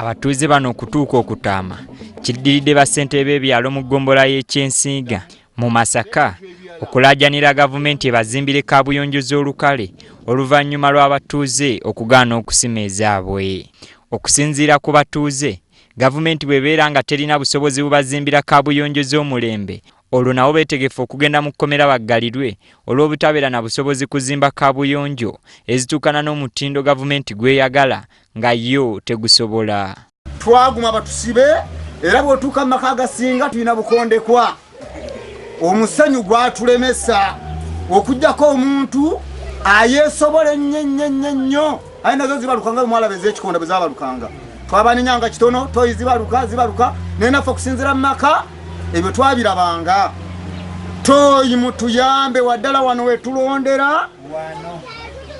Abatuuze bano okutuuka okutaama kiddiridde bassentebe b'ebyalo mu ggombolola y'e Kyensiiga mu Masaka okulaajanira gavumenti ebazimbire kaabuyonjo z'olukale oluvannyuma lw'abatuuze okugaana okusima ezaabwe. Okusinziira ku batuuze, gavumenti bw'ebeera nga terina busobozi bubazimbira kaabuyonjo z'omulembe, olwo nabo beetegefu okugenda mu kkomera baggalirwe olw'obutabeera na busobozi kuzimba kaabuyonjo ezituukana n'omutindo gavumenti gweyagala nga yo tegusobola. Twaguma batusibe era bw'otuuka mu maka agasinga tulina bukondekwa. Omusenyu gwatulemesa okujjako omuntu ayeesobola ennyo aye nazo zibalukanga omwala bez'ekikonda bwe zaabalukanga. Twabanenyanga kitono toyi zibaluka naye naffe okusinziira mu maka ebyo twabirabanga. Toyi mutuyambe waddala wano wetulondera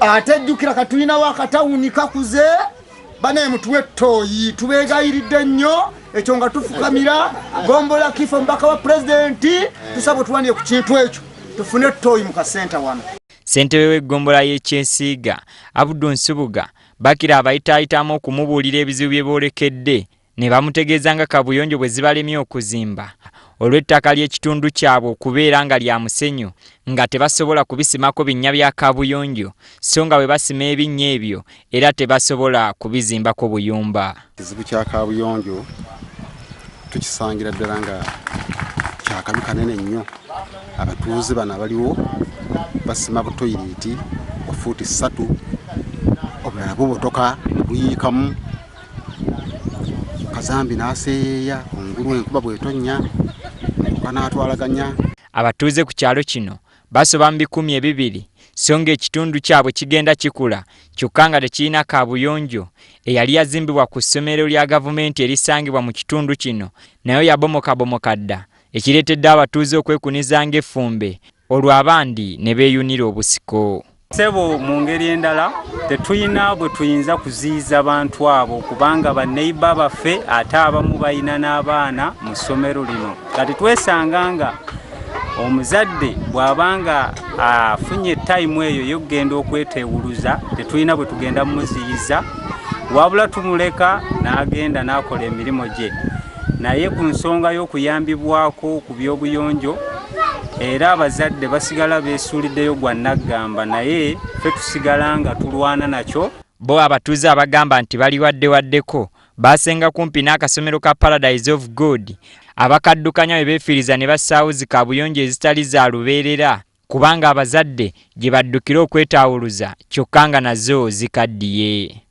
ate ejjukira katulinawo akatawuni kakuze bane mutuwe toyi tubeegayiridde nnyo ekyo nga tufukamira gombola kifo mbaka wa pulezidenti tusaba tuwanire ku kintu ekyo tufune toyi mu kasenta wano. Ssentebe w'eggombola y'e Kyensiiga Abdul Nsubuga bakira abayitaayitamu okumubuulira ebizibu bye boolekedde ne bamutegeeza nga kaabuyonjo bwe zibalemye okuzimba olw'ettaka ly'ekitundu kyabwe okubeera nga lya musenyu nga tebasobola kubisimako binnya bya kaabuyonjo so nga bwe basima ebinnya ebyo era tebasobola kubizimbako buyumba. Ekizibu kya kaabuyonjo tukisangira ddala nga kyakabi kanene nnyo. Abatuuze bano abaliwo basima butoyireti bwa fuuti 3 obulala bubotoka buyiikamu kazambi n'aseeyeeya kungulu enkuba bw'etonnya n'atwalaganya. Abatuuze ku kyalo kino basoba mu 200 so ng'ekitundu kyabwe kigenda kikula kyokka nga tekirina kaabuyonjo eyali yazimbibwa ku ssomero lya gavumenti erisangibwa mu kitundu kino nayo yabomokabomoka dda ekireetedde abatuuze okwekuniza ng'effumbe olwo abandi ne beeyunira obusiko. Sebo mu ngeri endala tetulina bwe tuyinza kuziyiza bantu abo kubanga banneiba baffe ate abamu balina n'abaana mu ssomero lino. Kati twesanga nga omuzadde bw'abanga afunye tayimu eyo y'okugenda okweteewuluza tetulina bwe tugenda mumuziyiza wabula tumuleka n'agenda n'akola emirimu gye. Naye ku nsonga y'okuyambibwako ku by'obuyonjo era abazadde basigala beesuuliddeyo gwa naggamba naye ffe tusigala nga tulwana nakyo. Bo abatuuze abagamba nti baliwaddewaddeko baasenga kumpi n'akasomero ka Paradise of God abakaddukanya bwe beefiiriza ne bassaawo zi kaabuyonjo ezitali za lubeerera kubanga abazadde gye baddukira okwetaawuluza kyokka nga nazo zikaddiye.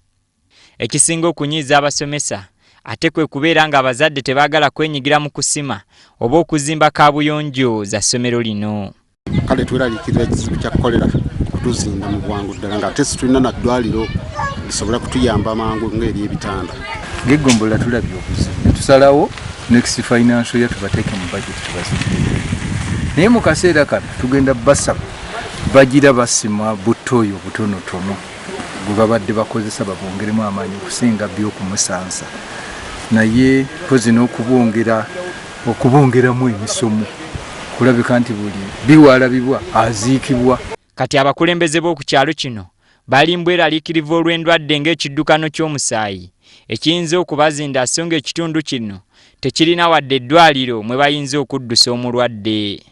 Ekisinga okunyiiza abasomesa ate kwe kubeera nga abazadde tebaagala kwenyigira mu kusima oba okuzimba kaabuyonjo za ssomero lino. Kale tweraliikirira ekizibu kya kolera kutuzinda mu bwangu ddala nga ate situlina na ddwaliro lisobola kutuyamba mangu ng'eri ebitanda. Ng'eggombola tulabye okuziba tusalawo next financial year tubateeke mu budget tubazimbe. Naye mu kaseera kano tugenda basaba bagira basima butoyo butonotono bwe babadde bakozesa babongeremu amaanyi okusinga by'okumusansa. Naye pozi n'okubongeramu emisomo kulabika nti buli biwalabibwa aziikibwa. Kati abakulembeze b'oku kyalo kino bali mbweraliikirivu olw'endwadde ng'ekiddukano ky'omusaayi ekiyinza okubazinda so ng'ekitundu kino tekirina wadde eddwaliro mwe bayinza okuddusa omulwadde.